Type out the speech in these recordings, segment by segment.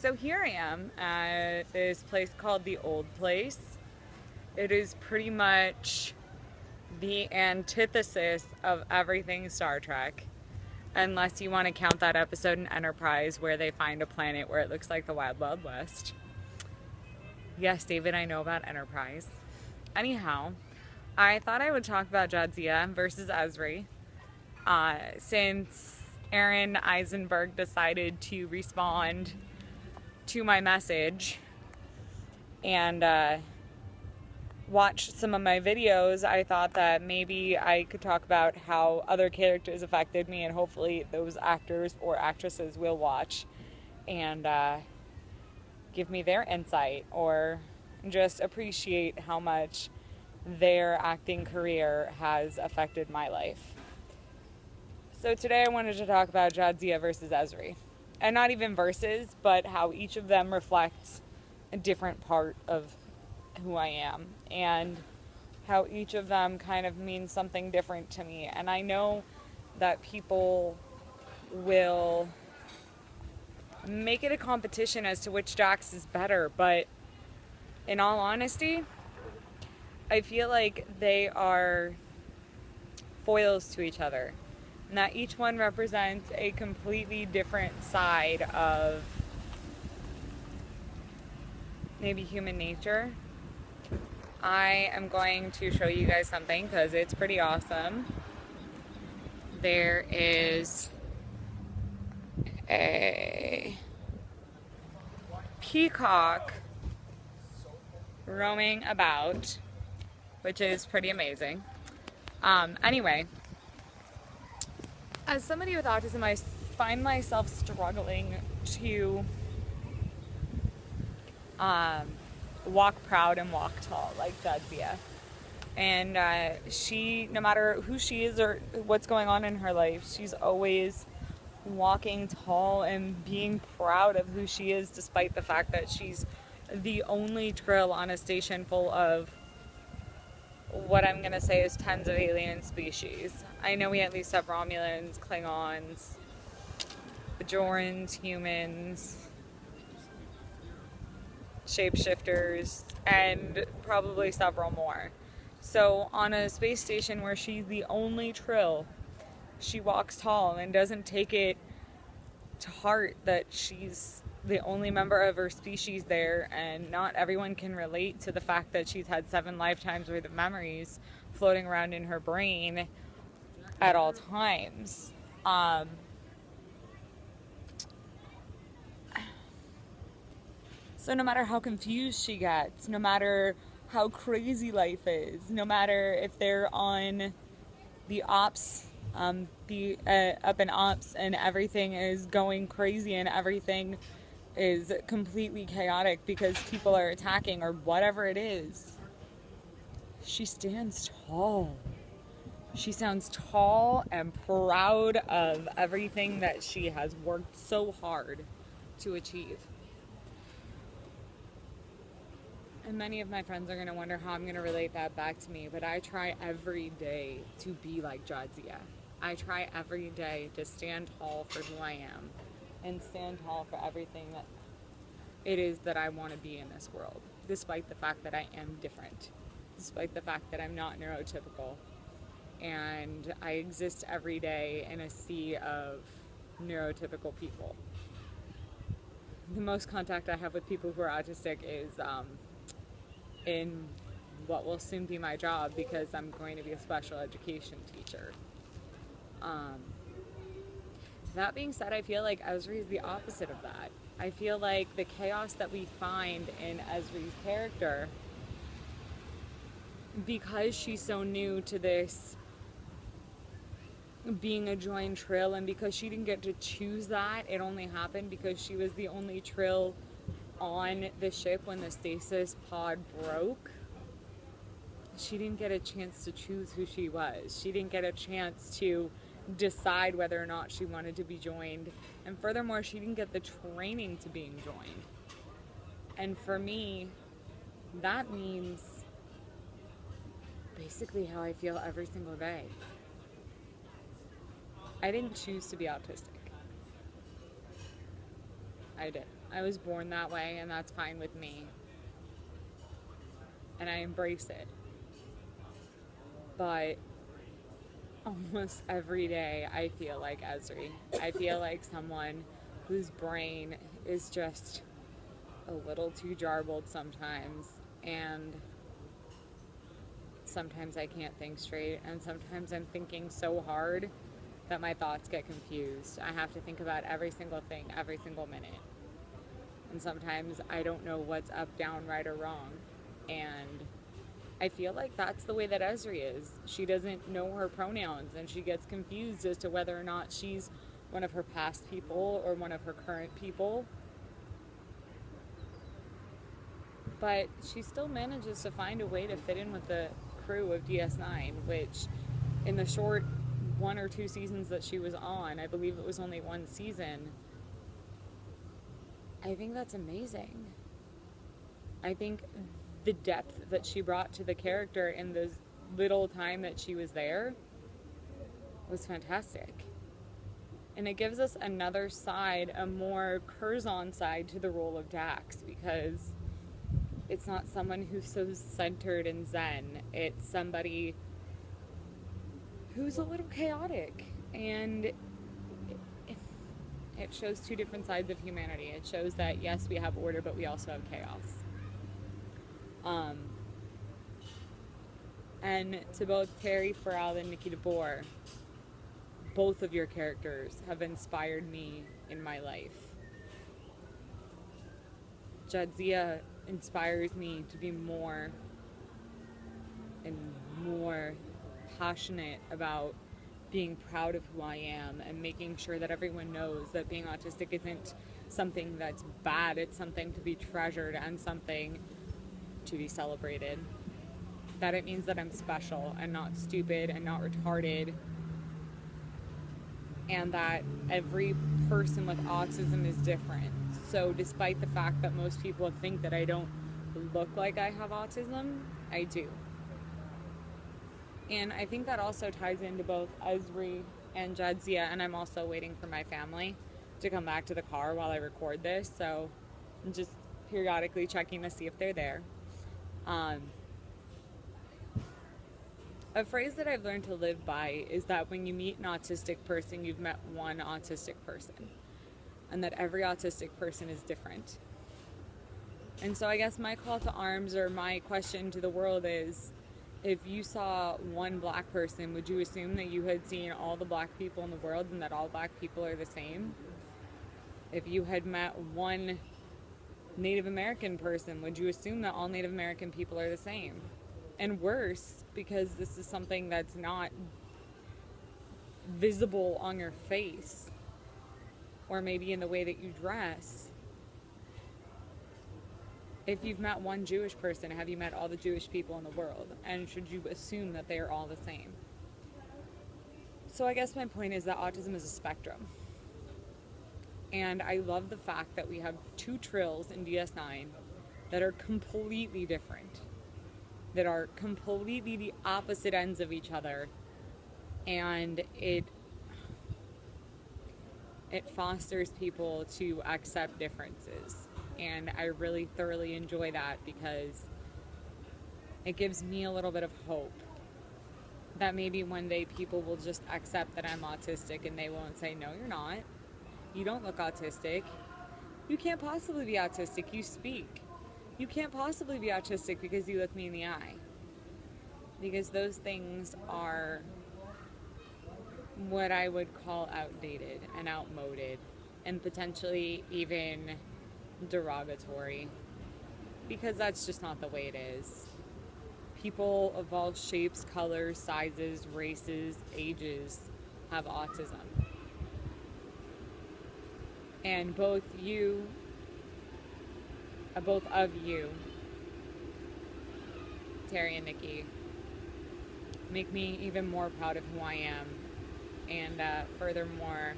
So here I am at this place called the Old Place. It is pretty much the antithesis of everything Star Trek. Unless you want to count that episode in Enterprise where they find a planet where it looks like the Wild Wild West. Yes, David, I know about Enterprise. Anyhow, I thought I would talk about Jadzia versus Ezri. Since Aaron Eisenberg decided to respond to my message and watch some of my videos, I thought that maybe I could talk about how other characters affected me, and hopefully those actors or actresses will watch and give me their insight or just appreciate how much their acting career has affected my life. So today I wanted to talk about Jadzia versus Ezri. And not even versus, but how each of them reflects a different part of who I am. And how each of them kind of means something different to me. And I know that people will make it a competition as to which Jax is better. But in all honesty, I feel like they are foils to each other. And that each one represents a completely different side of maybe human nature. I am going to show you guys something because it's pretty awesome. There is a peacock roaming about, which is pretty amazing. Anyway, as somebody with autism, I find myself struggling to walk proud and walk tall like Jadzia. And she, no matter who she is or what's going on in her life, she's always walking tall and being proud of who she is, despite the fact that she's the only Trill on a station full of what I'm going to say is tens of alien species. I know we at least have Romulans, Klingons, Bajorans, humans, shapeshifters, and probably several more. So on a space station where she's the only Trill, she walks tall and doesn't take it to heart that she's the only member of her species there, and not everyone can relate to the fact that she's had 7 lifetimes worth of memories floating around in her brain at all times. So no matter how confused she gets, no matter how crazy life is, no matter if they're on the ops, up in ops and everything is going crazy and everything is completely chaotic because people are attacking or whatever it is, she stands tall. She sounds tall and proud of everything that she has worked so hard to achieve. And many of my friends are going to wonder how I'm going to relate that back to me, but I try every day to be like Jadzia. I try every day to stand tall for who I am and stand tall for everything that it is that I want to be in this world, despite the fact that I am different, despite the fact that I'm not neurotypical, and I exist every day in a sea of neurotypical people. The most contact I have with people who are autistic is in what will soon be my job, because I'm going to be a special education teacher. That being said, I feel like Ezri is the opposite of that. I feel like the chaos that we find in Ezri's character, because she's so new to this being a joined Trill, and because she didn't get to choose that, it only happened because she was the only Trill on the ship when the stasis pod broke. She didn't get a chance to choose who she was. She didn't get a chance to decide whether or not she wanted to be joined. And furthermore, she didn't get the training to being joined. And for me, that means basically how I feel every single day. I didn't choose to be autistic. I did. I was born that way, and that's fine with me. And I embrace it. But almost every day, I feel like Esri. I feel like someone whose brain is just a little too jarbled sometimes. And sometimes I can't think straight. And sometimes I'm thinking so hard that my thoughts get confused. I have to think about every single thing, every single minute. And sometimes I don't know what's up, down, right, or wrong. And I feel like that's the way that Esri is. She doesn't know her pronouns, and she gets confused as to whether or not she's one of her past people or one of her current people. But she still manages to find a way to fit in with the crew of DS9, which in the short 1 or 2 seasons that she was on, I believe it was only 1 season, I think that's amazing. I think the depth that she brought to the character in the little time that she was there was fantastic. And it gives us another side, a more Curzon side to the role of Dax, because it's not someone who's so centered and zen. It's somebody who's a little chaotic, and it shows 2 different sides of humanity. It shows that, yes, we have order, but we also have chaos. And to both Terry Farrell and Nikki DeBoer, both of your characters have inspired me in my life. Jadzia inspires me to be more and more passionate about being proud of who I am and making sure that everyone knows that being autistic isn't something that's bad. It's something to be treasured and something to be celebrated. That it means that I'm special and not stupid and not retarded, and that every person with autism is different. So despite the fact that most people think that I don't look like I have autism, I do. And I think that also ties into both Esri and Jadzia, and I'm also waiting for my family to come back to the car while I record this, so I'm just periodically checking to see if they're there. A phrase that I've learned to live by is that when you meet an autistic person, you've met one autistic person, and that every autistic person is different. And so I guess my call to arms, or my question to the world is, if you saw one black person, would you assume that you had seen all the black people in the world and that all black people are the same? If you had met one Native American person, would you assume that all Native American people are the same? And worse, because this is something that's not visible on your face, or maybe in the way that you dress. If you've met one Jewish person, have you met all the Jewish people in the world? And should you assume that they are all the same? So I guess my point is that autism is a spectrum. And I love the fact that we have 2 trills in DS9 that are completely different, that are completely the opposite ends of each other, and it fosters people to accept differences. And I really thoroughly enjoy that, because it gives me a little bit of hope that maybe one day people will just accept that I'm autistic, and they won't say, no, you're not. You don't look autistic. You can't possibly be autistic. You speak. You can't possibly be autistic because you look me in the eye. Because those things are what I would call outdated and outmoded, and potentially even derogatory, because that's just not the way it is. People of all shapes, colors, sizes, races, ages have autism. And both of you, Terry and Nikki, make me even more proud of who I am, and furthermore,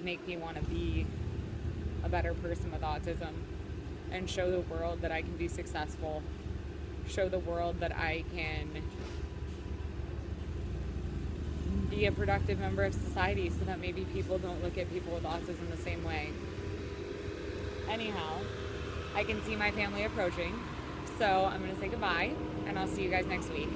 make me want to be a better person with autism, and show the world that I can be successful, show the world that I can be a productive member of society, so that maybe people don't look at people with autism the same way. anyhow, I can see my family approaching. So I'm going to say goodbye, and I'll see you guys next week.